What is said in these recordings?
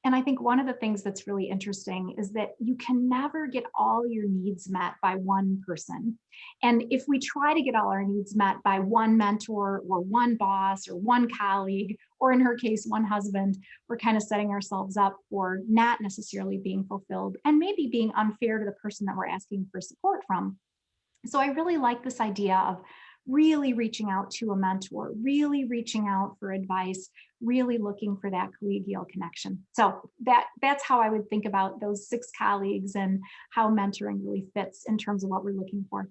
And I think one of the things that's really interesting is that you can never get all your needs met by one person. And if we try to get all our needs met by one mentor or one boss or one colleague, or in her case, one husband, we're kind of setting ourselves up for not necessarily being fulfilled and maybe being unfair to the person that we're asking for support from. So I really like this idea of really reaching out to a mentor, really reaching out for advice, really looking for that collegial connection. So that's how I would think about those 6 colleagues and how mentoring really fits in terms of what we're looking for.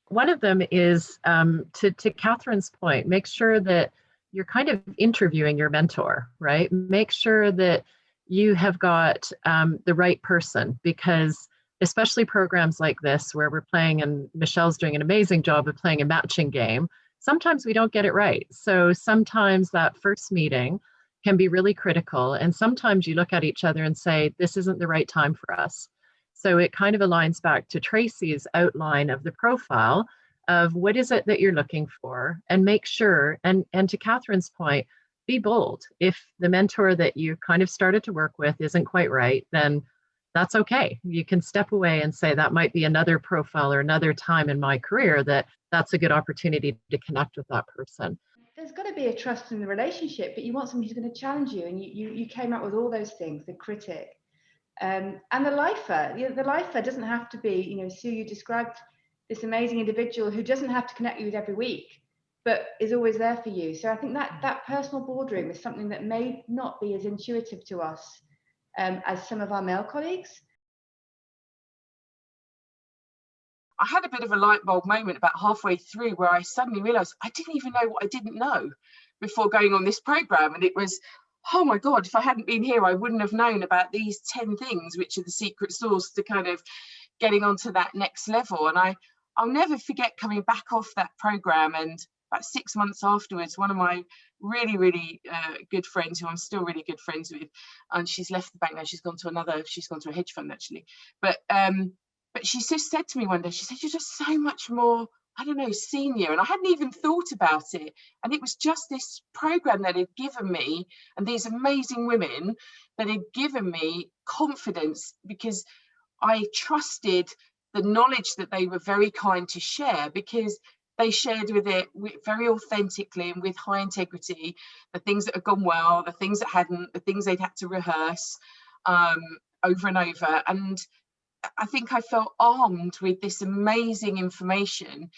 One of them is, to Kathryn's point, make sure that you're kind of interviewing your mentor, right? Make sure that you have got the right person, because especially programs like this where we're playing, and Michelle's doing an amazing job of playing a matching game, sometimes we don't get it right. So sometimes that first meeting can be really critical. And sometimes you look at each other and say, this isn't the right time for us. So it kind of aligns back to Tracy's outline of the profile of what is it that you're looking for, and make sure, and to Kathryn's point, be bold. If the mentor that you kind of started to work with isn't quite right, then that's okay. You can step away and say that might be another profile or another time in my career that's a good opportunity to connect with that person. There's got to be a trust in the relationship, but you want somebody who's going to challenge you, and you came up with all those things, the critic, and the lifer. The lifer doesn't have to be, Sue, you described this amazing individual who doesn't have to connect you with every week, but is always there for you. So I think that personal boardroom is something that may not be as intuitive to us as some of our male colleagues. I had a bit of a light bulb moment about halfway through where I suddenly realised I didn't even know what I didn't know before going on this programme. And it was, oh my God, if I hadn't been here, I wouldn't have known about these 10 things, which are the secret sauce to kind of getting onto that next level. And I'll never forget coming back off that programme, and about 6 months afterwards, one of my really, really good friends, who I'm still really good friends with, and she's left the bank now, she's gone to a hedge fund actually. But she just said to me one day, she said, you're just so much more, I don't know, senior. And I hadn't even thought about it. And it was just this program that had given me, and these amazing women that had given me confidence, because I trusted the knowledge that they were very kind to share, because they shared very authentically and with high integrity, the things that had gone well, the things that hadn't, the things they'd had to rehearse over and over. And I think I felt armed with this amazing information.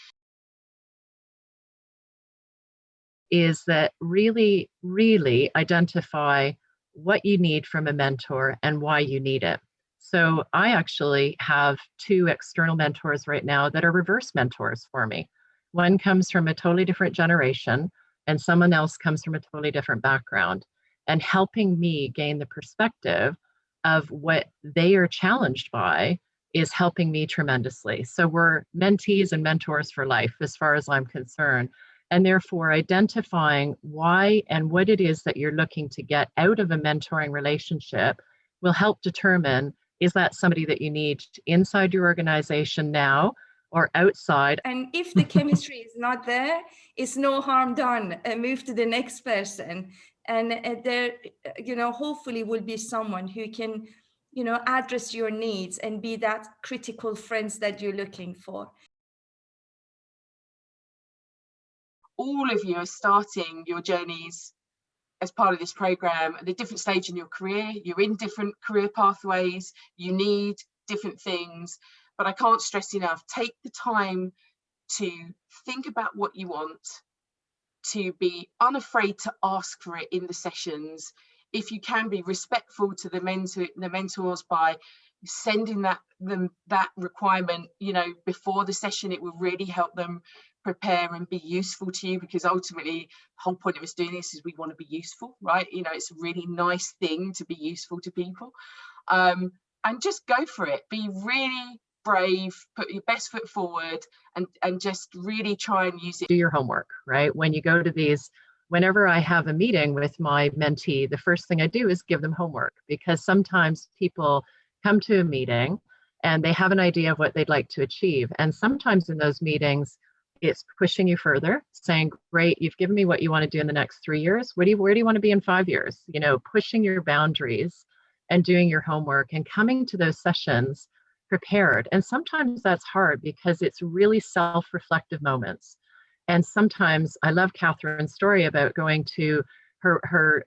Is that really, really identify what you need from a mentor and why you need it. So I actually have 2 external mentors right now that are reverse mentors for me. One comes from a totally different generation, and someone else comes from a totally different background, and helping me gain the perspective of what they are challenged by is helping me tremendously. So we're mentees and mentors for life, as far as I'm concerned. And therefore, identifying why and what it is that you're looking to get out of a mentoring relationship will help determine, is that somebody that you need inside your organization now or outside? And if the chemistry is not there, it's no harm done. Move to the next person. And there, hopefully will be someone who can, address your needs and be that critical friends that you're looking for. All of you are starting your journeys as part of this program at a different stage in your career. You're in different career pathways, you need different things, but I can't stress enough, take the time to think about what you want, to be unafraid to ask for it in the sessions. If you can, be respectful to the mentors by sending that requirement, before the session. It will really help them prepare and be useful to you, because ultimately the whole point of us doing this is we want to be useful, right? It's a really nice thing to be useful to people, and just go for it. Be really brave, put your best foot forward, and just really try and use it. Do your homework, right? When you go to these, whenever I have a meeting with my mentee, the first thing I do is give them homework, because sometimes people come to a meeting and they have an idea of what they'd like to achieve. And sometimes in those meetings, it's pushing you further, saying, great, you've given me what you want to do in the next 3 years. Where do you want to be in 5 years? Pushing your boundaries and doing your homework and coming to those sessions prepared. And sometimes that's hard because it's really self-reflective moments. And sometimes I love Kathryn's story about going to her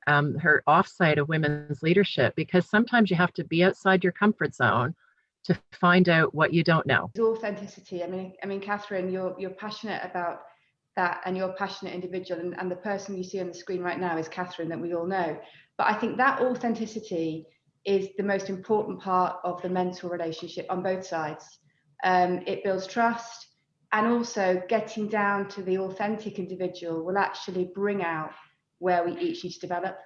offsite of women's leadership, because sometimes you have to be outside your comfort zone to find out what you don't know. Authenticity. I mean, Kathryn, you're passionate about that, and you're a passionate individual, and the person you see on the screen right now is Kathryn, that we all know. But I think that authenticity is the most important part of the mentor relationship on both sides. It builds trust, and also getting down to the authentic individual will actually bring out where we each need to develop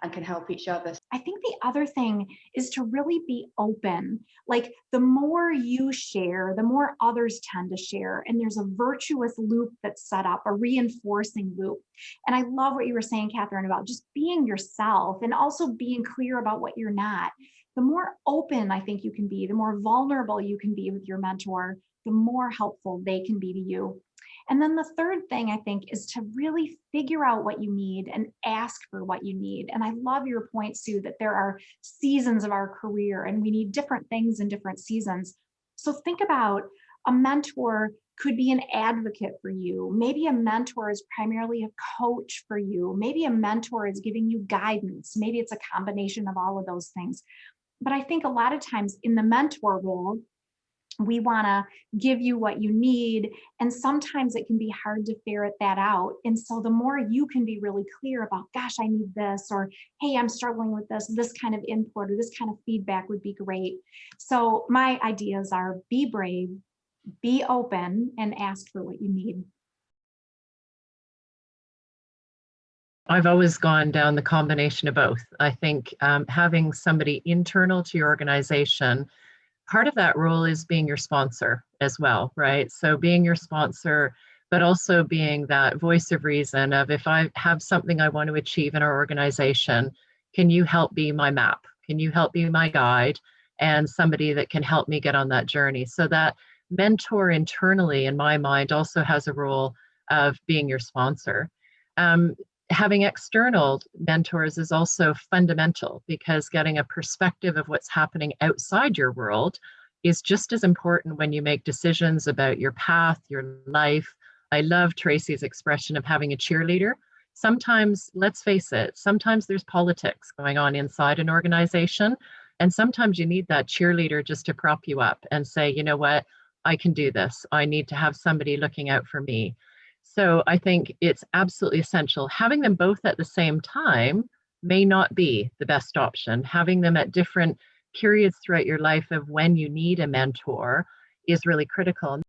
and can help each other. I think the other thing is to really be open. Like, the more you share, the more others tend to share. And there's a virtuous loop that's set up, a reinforcing loop. And I love what you were saying, Kathryn, about just being yourself and also being clear about what you're not. The more open I think you can be, the more vulnerable you can be with your mentor, the more helpful they can be to you. And then the third thing, I think, is to really figure out what you need and ask for what you need. And I love your point, Sue, that there are seasons of our career and we need different things in different seasons. So think about, a mentor could be an advocate for you. Maybe a mentor is primarily a coach for you. Maybe a mentor is giving you guidance. Maybe it's a combination of all of those things. But I think a lot of times in the mentor role, we want to give you what you need. And sometimes it can be hard to ferret that out. And so the more you can be really clear about, gosh, I need this, or, hey, I'm struggling with this kind of input or this kind of feedback would be great. So my ideas are: be brave, be open, and ask for what you need. I've always gone down the combination of both. I think having somebody internal to your organization, part of that role is being your sponsor as well, right? So being your sponsor, but also being that voice of reason of, if I have something I want to achieve in our organization, can you help be my map? Can you help be my guide and somebody that can help me get on that journey? So that mentor internally, in my mind, also has a role of being your sponsor. Having external mentors is also fundamental, because getting a perspective of what's happening outside your world is just as important when you make decisions about your path, your life. I love Tracy's expression of having a cheerleader. Sometimes, let's face it, sometimes there's politics going on inside an organization, and sometimes you need that cheerleader just to prop you up and say, you know what, I can do this. I need to have somebody looking out for me. So I think it's absolutely essential. Having them both at the same time may not be the best option. Having them at different periods throughout your life of when you need a mentor is really critical.